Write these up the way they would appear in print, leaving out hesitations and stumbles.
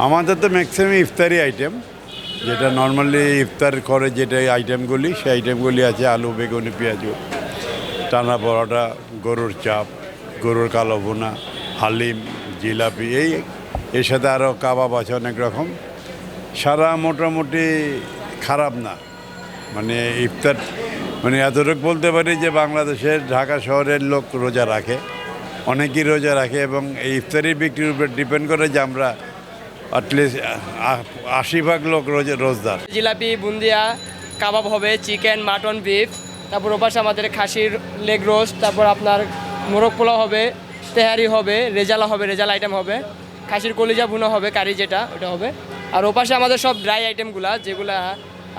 আমাদের তো ম্যাক্সিমাম ইফতারি আইটেম, যেটা নর্মালি ইফতার করে যেটা আইটেমগুলি, সেই আইটেমগুলি আছে আলু, বেগুনি, পেঁয়াজু, টানা পরোটা, গরুর চাপ, গরুর কালো ভুনা, হালিম, জিলাপি, এর সাথে আরও কাবাব আছে অনেক রকম। সারা মোটামুটি খারাপ না, মানে ইফতার মানে এতটুকু বলতে পারি যে বাংলাদেশের ঢাকা শহরের লোক রোজা রাখে, অনেকেই রোজা রাখে, এবং এই ইফতারি বিক্রির উপর ডিপেন্ড করে যে আমরা অ্যাটলিস্ট 80% লোক রোজদার। জিলাপি, বুন্দিয়া, কাবাব হবে, চিকেন, মাটন, বিফ, তারপর ওপাশে আমাদের খাসির লেগ রোস্ট, তারপর আপনার মোরগ পোলাও হবে, তেহারি হবে, রেজালা হবে, রেজালা আইটেম হবে, খাসির কলিজা ভুনা হবে, কারি যেটা ওটা হবে। আর ওপাশে আমাদের সব ড্রাই আইটেমগুলো যেগুলা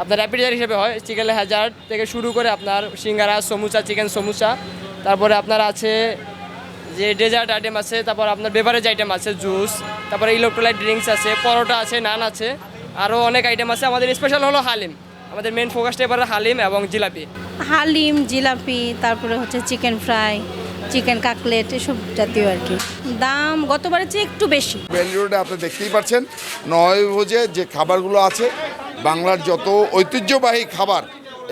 আপনার র্যাপিডার হিসেবে হয়, চিকেন হ্যাজার্ড থেকে শুরু করে আপনার সিঙ্গারা, সমুচা, চিকেন সমুচা, তারপরে আপনার আছে যে ডেজার্ট আইটেম আছে, তারপর আপনার বেভারেজ আইটেম আছে, জুস, তারপরে ইলেকট্রোলাইট ড্রিঙ্কস আছে, পরোটা আছে, নান আছে, আরও অনেক আইটেম আছে। আমাদের স্পেশাল হলো হালিম, আমাদের মেন ফোকাসটা এবারে হালিম এবং জিলাপি। হালিম, জিলাপি, তারপরে হচ্ছে চিকেন ফ্রাই, চিকেন কাকলেট, এসব জাতীয় আর কি। দাম গতবারের চেয়ে একটু বেশি। বেলি রোডে আপনি দেখতেই পাচ্ছেন নয়ভোজে যে খাবারগুলো আছে, বাংলার যত ঐতিহ্যবাহী খাবার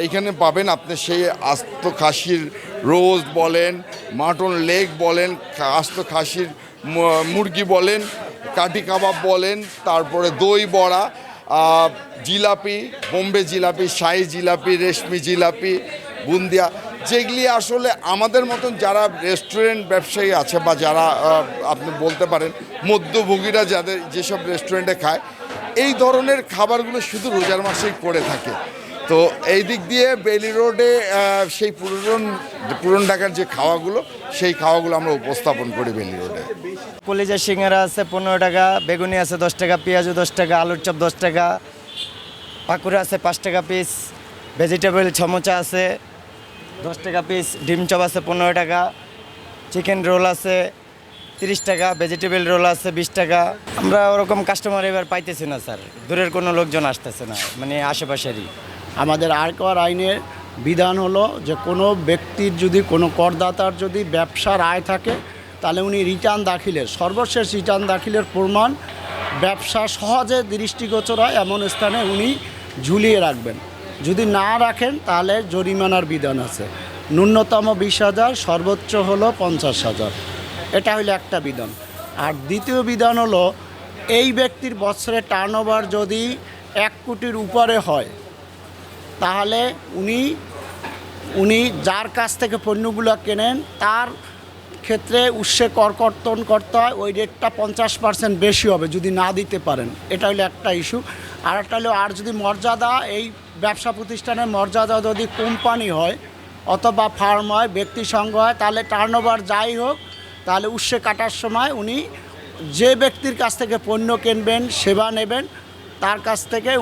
এইখানে পাবেন। আপনি সেই আস্ত খাসির রোস্ট বলেন, মাটন লেগ বলেন, আস্ত খাসির মুরগি বলেন, কাঠি কাবাব বলেন, তারপরে দই বড়া, জিলাপি, বোম্বে জিলাপি, শাহি জিলাপি, রেশমি জিলাপি, বুন্দিয়া, যেগুলি আসলে আমাদের মতন যারা রেস্টুরেন্ট ব্যবসায়ী আছে বা যারা আপনি বলতে পারেন মধ্যভোগীরা যাদের যেসব রেস্টুরেন্টে খায়, এই ধরনের খাবারগুলো শুধু রোজার মাসেই করে থাকে। তো এই দিক দিয়ে বেলি রোডে সেই পুরন ঢাকার যে খাওয়াগুলো, সেই খাওয়াগুলো আমরা উপস্থাপন করি বেলি রোডে। কলিজা সিঙ্গারা আছে 15 টাকা, বেগুনি আছে 10 টাকা, পেঁয়াজু 10 টাকা, আলুর চপ 10 টাকা, পাকুড়া আছে 5 টাকা পিস, ভেজিটেবল সমোচা আছে 10 টাকা পিস, ডিম চপ আছে 15 টাকা, চিকেন রোল আছে 30 টাকা, ভেজিটেবল রোল আছে 20 টাকা। আমরা ওরকম কাস্টমার এবার পাইতেছি না স্যার, দূরের কোনো লোকজন আসতেছে না, মানে আশেপাশেরই। আমাদের আয়কর আইনের বিধান হলো যে কোনো ব্যক্তির যদি কোনো করদাতার যদি ব্যবসার আয় থাকে, তাহলে উনি রিটার্ন দাখিলের সর্বশেষ রিটার্ন দাখিলের প্রমাণ ব্যবসা সহজে দৃষ্টিগোচর হয় এমন স্থানে উনি ঝুলিয়ে রাখবেন। যদি না রাখেন তাহলে জরিমানার বিধান আছে, ন্যূনতম 20,000, সর্বোচ্চ হলো 50,000। এটা হলো একটা বিধান। আর দ্বিতীয় বিধান হলো এই ব্যক্তির বছরে টার্নওভার যদি 1 কোটির উপরে হয়, তাহলে উনি যার কাছ থেকে পণ্যগুলো কেনেন তার ক্ষেত্রে উৎসে করকর্তন করতে হয়, ওই রেটটা 50% বেশি হবে যদি না দিতে পারেন। এটা হলো একটা ইস্যু। আর একটা হলো, আর যদি মর্যাদা, এই ব্যবসা প্রতিষ্ঠানের মর্যাদা যদি কোম্পানি হয় অথবা ফার্ম হয়, ব্যক্তি সংঘ হয়, তাহলে টার্নওভার যাই হোক, তাহলে উৎসে কাটার সময় উনি যে ব্যক্তির কাছ থেকে পণ্য কিনবেন, সেবা নেবেন, তার কাছ থেকে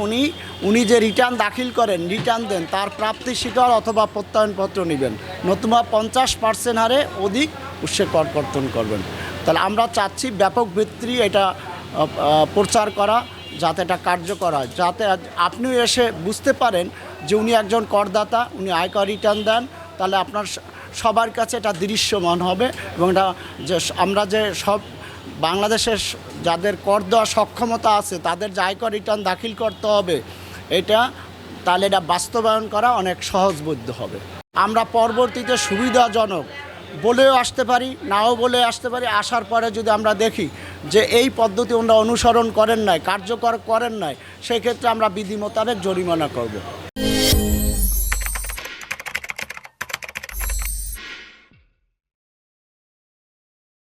উনি যে রিটার্ন দাখিল করেন, রিটার্ন দেন, তার প্রাপ্তি স্বীকার অথবা প্রত্যয়নপত্র নেবেন, নতুবা 50% হারে অধিক উৎসে করকর্তন করবেন। তাহলে আমরা চাচ্ছি ব্যাপক ভিত্তি এটা প্রচার করা, যাতে এটা কার্যকর হয়, যাতে আপনিও এসে বুঝতে পারেন যে উনি একজন করদাতা, উনি আয়কর রিটার্ন দেন, তাহলে আপনার সবার কাছে এটা দৃশ্যমান হবে। এবং এটা যে আমরা যে সব বাংলাদেশের যাদের কর দেওয়ার সক্ষমতা আছে তাদের যে আয়কর রিটার্ন দাখিল করতে হবে, এটা তাহলে এটা বাস্তবায়ন করা অনেক সহজবোধ্য হবে। আমরা পরবর্তীতে সুবিধাজনক বলেও আসতে পারি, নাও বলে আসতে পারি। আসার পরে যদি আমরা দেখি যে এই পদ্ধতি ওনারা অনুসরণ করেন নাই, কার্যকর করেন নাই, সেই ক্ষেত্রে আমরা বিধি মোতাবেক জরিমানা করব।